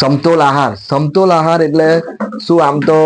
સમતોલ આહાર એટલે શું? આમ તો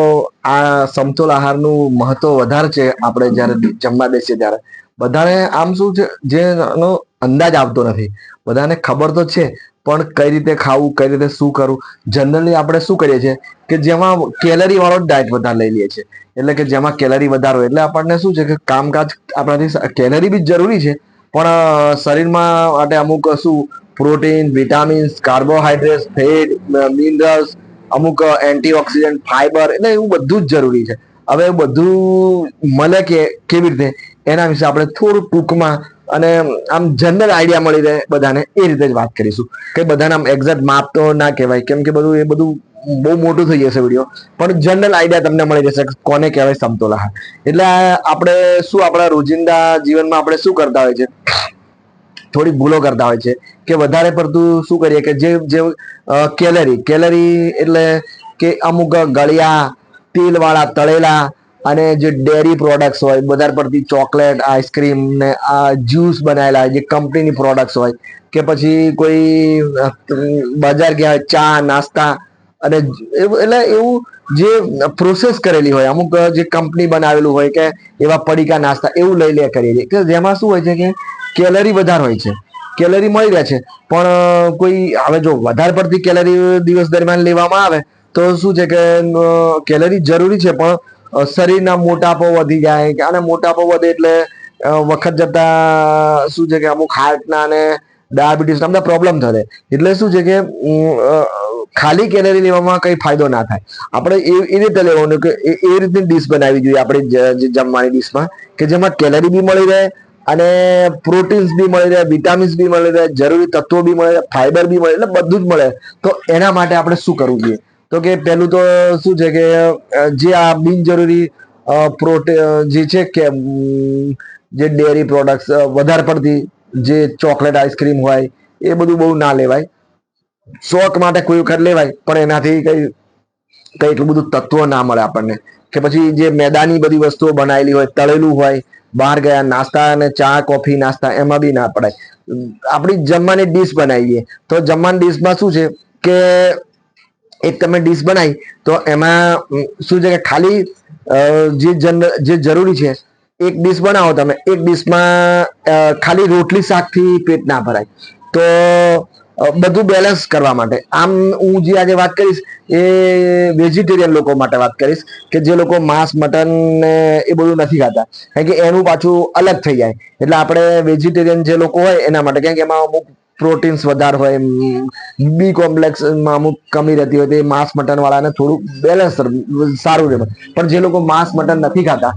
આ સમતોલ આહારનું મહત્વ વધારે છે. આપણે જ્યારે જમવા બેસીએ ત્યારે બધાને આમ શું છે, જેનો અંદાજ આવતો નથી. બધાને ખબર તો છે, પણ કઈ રીતે ખાવું, કઈ રીતે શું કરવું. જનરલી આપણે શું કરીએ છીએ કે જેમાં કેલરી વાળો ડાયટ વધારે લઈ લઈએ છીએ. એટલે કે જેમાં કેલરી વધારે હોય એટલે આપણને શું છે કે કામકાજ આપણાથી કેલરી બી જરૂરી છે, પણ શરીરમાં માટે અમુક શું protein, vitamins, carbohydrates, fat, minerals, અમુક એન્ટીઓક્સિડન્ટ, ફાઈબર, એટલે એવું બધું જ જરૂરી છે. હવે બધું મળે કે કેવી રીતે, એના વિશે આપણે થોડું ટૂંકમાં અને આમ જનરલ આઈડિયા મળી રહે બધાને, એ રીતે જ વાત કરીશું. કે બધાને આમ એક્ઝેક્ટ માપ તો ના કહેવાય, કેમ કે બધું એ બધું બહુ મોટું થઈ જશે વિડીયો, પણ જનરલ આઈડિયા તમને મળી જશે કોને કહેવાય સમતોલ આહાર. એટલે આપણે શું આપણા રોજિંદા જીવનમાં આપણે શું કરતા હોય છે, થોડી ભૂલો કરતા હોય છે કે વધારે પડતું શું કરીએ કે જે કેલરી એટલે કે અમુક ગળ્યા, તેલ વાળા, તળેલા અને જે ડેરી પ્રોડક્ટ્સ હોય, વધારે પડતી ચોકલેટ, આઈસ્ક્રીમ ને આ જ્યુસ બનાવેલા જે કંપનીની પ્રોડક્ટ્સ હોય, કે પછી કોઈ બજાર ગયા હોય, ચા નાસ્તા અને એટલે એવું જે પ્રોસેસ કરેલી હોય, અમુક જે કંપની બનાવેલું હોય કે એવા પડીકા નાસ્તા એવું લઈ લે કરીએ છીએ કે જેમાં શું હોય છે કે કેલરી વધારે હોય છે, કેલરી મળી રહે છે. પણ કોઈ હવે જો વધારે પડતી કેલરી દિવસ દરમિયાન લેવામાં આવે તો શું છે કે કેલરી જરૂરી છે, પણ શરીરના મોટાપો વધી જાય, અને મોટાપો વધે એટલે વખત જતા શું છે કે અમુક હાર્ટના અને ડાયાબિટીસ ના બધા પ્રોબ્લેમ થશે. એટલે શું છે કે ખાલી કેલરી લેવામાં કઈ ફાયદો ના થાય. આપણે એ રીતે લેવાનું કે એ રીતની ડીશ બનાવવી જોઈએ આપણે જમવાની ડીશમાં, કે જેમાં કેલરી બી મળી રહે અને પ્રોટીન્સ બી મળી રહે, વિટામિન્સ બી મળી રહે, જરૂરી તત્વો બી મળે, ફાઈબર બી મળે, એટલે બધું જ મળે. તો એના માટે આપણે શું કરવું જોઈએ? તો કે પેલું તો શું છે કે જે આ બિનજરૂરી પ્રોટીન જે છે કે જે ડેરી પ્રોડક્ટ્સ વધારે પડતી, જે ચોકલેટ, આઈસ્ક્રીમ હોય, એ બધું બહુ ના લેવાય. શોખ માટે કોઈ વખત લેવાય, પણ એનાથી કઈ એટલું બધું તત્વ ના મળે આપણને. કે પછી જે મેદાની બધી વસ્તુઓ બનાવેલી હોય, તળેલું હોય, બહાર ગયા નાસ્તા અને ચા, કોફી, નાસ્તા એમાં બી ના પડાય. આપણી જમવાની ડીશ બનાવીએ તો જમવાની ડીશમાં શું છે કે એક તમે ડીશ બનાવી તો એમાં શું છે કે ખાલી જે જરૂરી છે, એક ડીશ બનાવો તમે, એક ડીશમાં ખાલી રોટલી શાકથી પેટ ના ભરાય. તો બધું બેલેન્સ કરવા માટે આમ હું જે આજે વાત કરીશ એ વેજીટેરિયન લોકો માટે વાત કરીશ, કે જે લોકો માંસ, મટન ને એ બધું નથી ખાતા, કારણ કે એનું પાછું અલગ થઈ જાય. એટલે આપણે વેજીટેરિયન જે લોકો હોય એના માટે, કારણ કે એમાં અમુક પ્રોટીન્સ વધારે હોય, બી કોમ્પ્લેક્સમાં અમુક કમી રહેતી હોય, તો એ માંસ મટન વાળાને થોડું બેલેન્સ સારું રહે. પણ જે લોકો માંસ મટન નથી ખાતા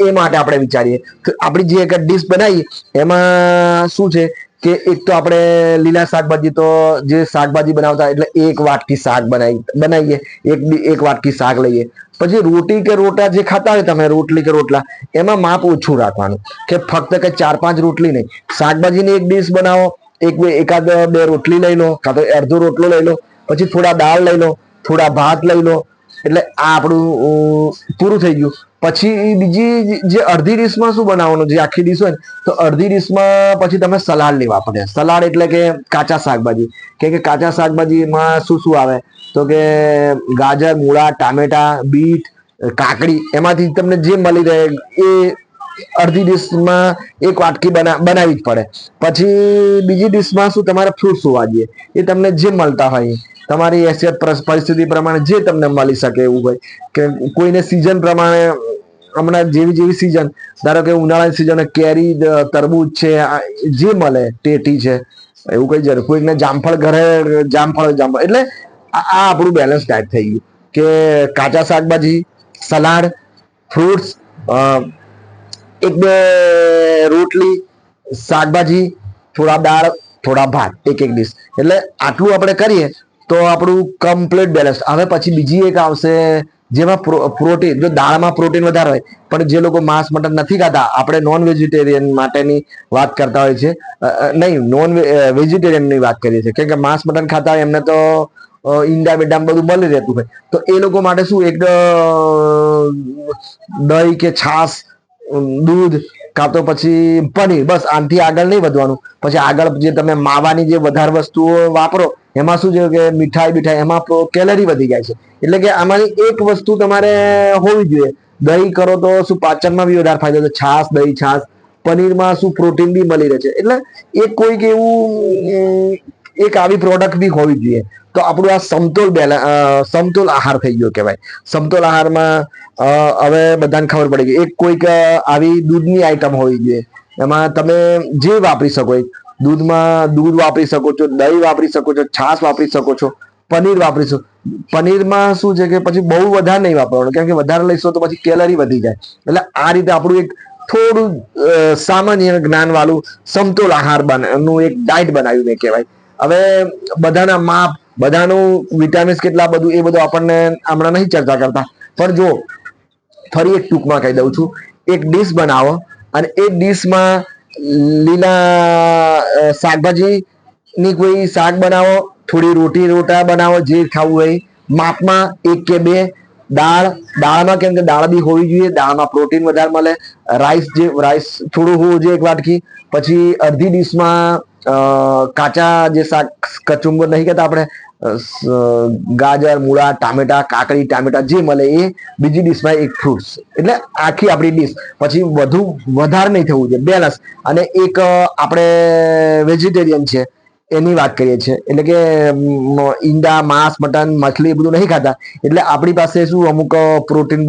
એ માટે આપણે વિચારીએ તો આપણી જે એક ડીશ બનાવી એમાં શું છે કે એક તો આપણે લીલા શાકભાજી, તો જે શાકભાજી બનાવતા એટલે એક વાટકી શાક બનાવીએ, એક વાટકી શાક લઈએ. પછી રોટી કે રોટા જે ખાતા હોય તમે, રોટલી કે રોટલા, એમાં માપ ઓછું રાખવાનું, કે ફક્ત કે 4-5 રોટલી નહીં, શાકભાજીની એક ડીશ બનાવો, એકાદ બે રોટલી લઈ લો, કાં તો અડધો રોટલો લઈ લો, પછી થોડા દાળ લઈ લો, થોડા ભાત લઈ લો, એટલે આ આપણું પૂરું થઈ ગયું. પછી બીજી જે અડધી ડીશમાં શું બનાવવાનું, જે આખી ડીશ હોય ને, તો અડધી ડીશમાં પછી તમે સલાડ લેવા પડે. સલાડ એટલે કે કાચા શાકભાજી, કે કાચા શાકભાજીમાં શું શું આવે, તો કે ગાજર, મૂળા, ટામેટા, બીટ, કાકડી, એમાંથી તમને જે મળી રહે એ અડધી ડીશમાં એક વાટકી બનાવી જ પડે. પછી બીજી ડીશમાં શું તમારે ફ્રૂટ્સ હોવા જોઈએ, એ તમને જે મળતા હોય, તમારી હેસિયત પરિસ્થિતિ પ્રમાણે જે તમને મળી શકે એવું હોય. કે કોઈને સિઝન પ્રમાણે, હમણાં જેવી સિઝન, ધારો કે ઉનાળાની સિઝન, કેરી, તરબૂચ છે, જે મળે, ટેટી છે, એવું કઈ જરૂર, કોઈને જામફળ ઘરે જામફળ, એટલે આ આપણું બેલેન્સ ડાયટ થઈ ગયું, કે કાચા શાકભાજી, સલાડ, ફ્રૂટ્સ, એક બે રોટલી, શાકભાજી, થોડા દાળ, થોડા ભાત, એક ડીશ. એટલે આટલું આપણે કરીએ તો આપણું કમ્પ્લીટ બેલેન્સ. હવે પછી બીજી એક આવશે જેમાં પ્રોટીન, જો દાળમાં પ્રોટીન વધારે હોય, પણ જે લોકો માંસ મટન નથી ખાતા, આપણે નોન વેજીટેરિયન માટેની વાત કરતા હોય છે, નહીં, નોન વેજીટેરિયનની વાત કરીએ છીએ, કેમ કે માંસ મટન ખાતા હોય એમને તો ઈંડા બીંડા બધું મળી રહેતું હોય. તો એ લોકો માટે શું, એક દહીં કે છાશ, દૂધ, કાં તો પછી પનીર, બસ આનાથી આગળ નહીં વધવાનું. પછી આગળ જે તમે માવાની જે વધારે વસ્તુઓ વાપરો એમાં શું છે કે મીઠાઈ એમાં કેલરી વધી જાય છે. એટલે કે આમાંની એક વસ્તુ તમારે હોવી જોઈએ. દહીં કરો તો શું પાચનમાં બી વધારે ફાયદો છે. છાશ, દહીં, છાશ, પનીરમાં શું પ્રોટીન બી મળી રહે છે. એટલે એક કોઈક એવું એક આવી પ્રોડક્ટ બી હોવી જોઈએ. તો આપણું આ સમતોલ આહાર થઈ ગયો કહેવાય. સમતોલ આહારમાં હવે બધાને ખબર પડી ગઈ. એક કોઈક આવી દૂધની આઈટમ હોવી જોઈએ. એમાં તમે જે વાપરી શકો. દૂધમાં દૂધ વાપરી શકો છો, દહીં વાપરી શકો છો, છાશ વાપરી શકો છો, પનીર વાપરી શકો. પનીરમાં શું છે કે પછી બહુ વધારે નહીં વાપરવાનું, કેમ કે વધારે લઈશો તો પછી કેલરી વધી જાય. એટલે આ રીતે આપણું એક થોડું સામાન્ય જ્ઞાન વાળું સમતોલ આહાર નું એક ડાયટ બનાવ્યું મેં કહેવાય. હવે બધાના માપ, બધાનું વિટામિન્સ કેટલા, બધું એ બધું આપણને હમણાં નહીં ચર્ચા કરતા. પણ જો ફરી એક ટૂંકમાં કહી દઉં છું. એક ડીશ બનાવો અને એ ડીશમાં લીલા શાકભાજી ની કોઈ શાક બનાવો, થોડી રોટી રોટા બનાવો, જે ખાવું હોય. માપમાં 1 કે 2 દાળમાં, કેમ કે દાળ બી હોવી જોઈએ. દાળમાં પ્રોટીન વધારે મળે. રાઈસ થોડું હોવું જોઈએ, 1 વાટકી. પછી અડધી ડીશમાં કાચા જે શાક, કચુંબર નહીં કહેતા આપણે, ગાજર, મૂળા, ટામેટા, કાકડી, ટામેટા જે મળે એ. બીજી ડીશમાં 1 ફ્રૂટ્સ. એટલે આખી આપણી ડીશ. પછી વધારે નહીં થવું જોઈએ, બેલેન્સ. અને એક આપણે વેજીટેરિયન છે એની વાત કરીએ છીએ. એટલે કે ઈંડા, માંસ, મટન, મછલી એ બધું નહીં ખાતા. એટલે આપણી પાસે શું અમુક પ્રોટીન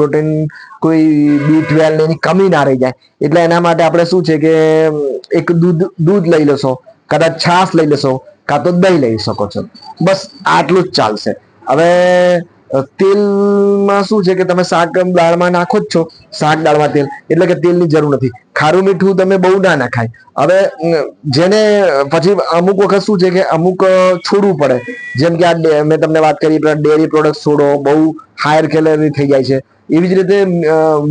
કોઈ B12 ની કમી ના રહી જાય. એટલે એના માટે આપણે શું છે કે એક દૂધ લઈ લેશો, કદાચ છાશ લઈ લેશો, કાં તો દહીં લઈ શકો છો. બસ આટલું જ ચાલશે. હવે તેલમાં શું છે કે તમે શાક દાળમાં નાખો જ છો, શાક દાળમાં તેલ, એટલે કે તેલની જરૂર નથી. ખારું મીઠું તમે બહુ ના નાખાય. હવે જેને પછી અમુક વખત શું છે કે અમુક છોડવું પડે. જેમ કે આ મેં તમને વાત કરી, ડેરી પ્રોડક્ટ છોડો, બહુ હાયર કેલરી થઈ જાય છે. એવી જ રીતે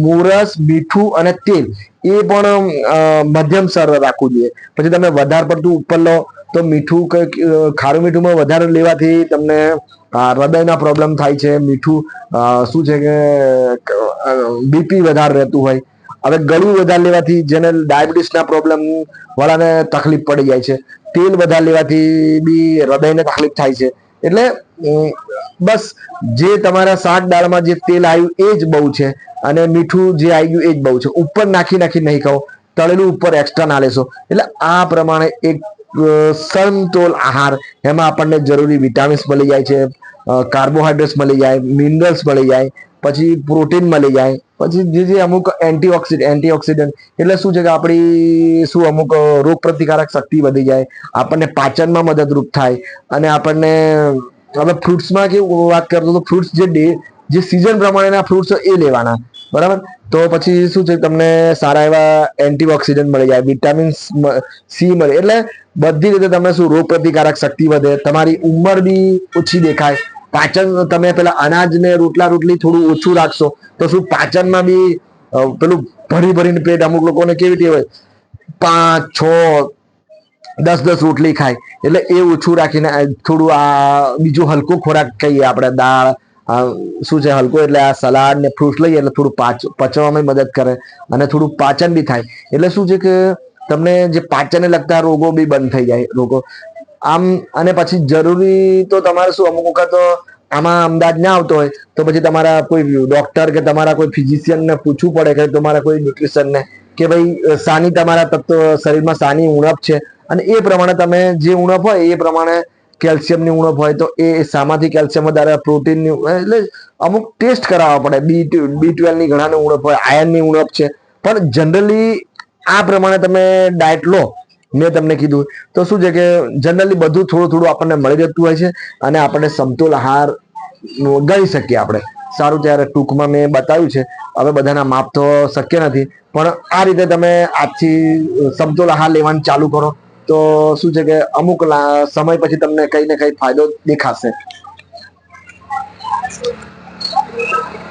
મોરસ, મીઠું અને તેલ એ પણ મધ્યમ સ્તર રાખવું જોઈએ. પછી તમે વધારે પડતું ઉપર લો તો મીઠું, ખારું મીઠુંમાં વધારે લેવાથી તમને હૃદયના પ્રોબ્લેમ થાય છે. મીઠું શું છે કે બીપી વધારે રહેતું હોય. હવે ગળ્યું વધારે લેવાથી જેને ડાયાબિટીસના પ્રોબ્લેમ વાળાને તકલીફ પડી જાય છે. તેલ વધારે લેવાથી બી હૃદયને તકલીફ થાય છે. એટલે બસ જે તમારા શાક દાળમાં જે તેલ આવ્યું એ જ બહુ છે, અને મીઠું જે આવી ગયું એ જ બહુ છે. ઉપર નાખી નહીં ખાઓ, તળેલું ઉપર એક્સ્ટ્રા ના લેશો. એટલે આ પ્રમાણે એક સમતોલ આહાર, એમાં આપણને જરૂરી વિટામિન્સ મળી જાય છે, કાર્બોહાઈડ્રેટ્સ મળી જાય, મિનરલ્સ મળી જાય, પછી પ્રોટીન મળી જાય, પછી જે અમુક એન્ટીઓક્સિડન્ટ એટલે શું છે કે આપણી શું અમુક રોગ પ્રતિકારક શક્તિ વધી જાય, આપણને પાચનમાં મદદરૂપ થાય. અને આપણને હવે ફ્રૂટ્સમાં કેવું વાત કરતો તો, ફ્રૂટ્સ જે સિઝન પ્રમાણેના ફ્રૂટ્સ એ લેવાના, બરાબર. તો પછી શું છે, તમને સારા એવા એન્ટીઓક્સિડન્ટ મળી જાય, વિટામિન સી મળે. એટલે બધી રીતે તમે શું રોગ પ્રતિકારક શક્તિ વધે, તમારી ઉંમર બી ઓછી દેખાય. પાચન, તમે પેલા અનાજ ને રોટલી થોડું ઓછું રાખશો તો શું પાચનમાં બી પેલું ભરીને પેટ, અમુક લોકોને કેવી ટેવ હોય 5, 6, 10 રોટલી ખાય. એટલે એ ઓછું રાખીને થોડું આ બીજું હલકો ખોરાક કહીએ આપણે, દાળ શું છે હલકો, એટલે આ સલાડ ને ફ્રૂટ્સ લઈએ એટલે થોડું પચવામાં મદદ કરે અને થોડું પાચન બી થાય. એટલે શું છે કે તમને જે પાચનને લગતા રોગો બી બંધ થઈ જાય રોગો આમ. અને પછી જરૂરી તો તમારે શું અમુક વખત આમાં અંદાજ ના આવતો હોય તો પછી તમારા કોઈ ડોક્ટર કે તમારા કોઈ ફિઝિશિયન ને પૂછવું પડે, કે તમારા કોઈ ન્યુટ્રિશન ને, કે ભાઈ સાની તમારા તત્વ શરીરમાં સાની ઉણપ છે, અને એ પ્રમાણે તમે જે ઉણપ હોય એ પ્રમાણે કેલ્શિયમની ઉણપ હોય તો એ શામાંથી કેલ્શિયમ વધારે, પ્રોટીનની, એટલે અમુક ટેસ્ટ કરાવવા પડે. B12 ની ઘણાની ઉણપ હોય, આયર્નની ઉણપ છે. પણ જનરલી આ પ્રમાણે તમે ડાયટ લો, મેં તમને કીધું તો શું છે કે જનરલી બધું થોડું આપણને મળી જતું હોય છે, અને આપણને સમતોલ આહાર ગણી શકીએ આપણે. સારું, ત્યારે ટૂંકમાં મેં બતાવ્યું છે. હવે બધાના માપ તો શક્ય નથી, પણ આ રીતે તમે આજથી સમતોલ આહાર લેવાનું ચાલુ કરો તો શું છે કે અમુક સમય પછી તમને કઈ ને કઈ ફાયદો દેખાશે.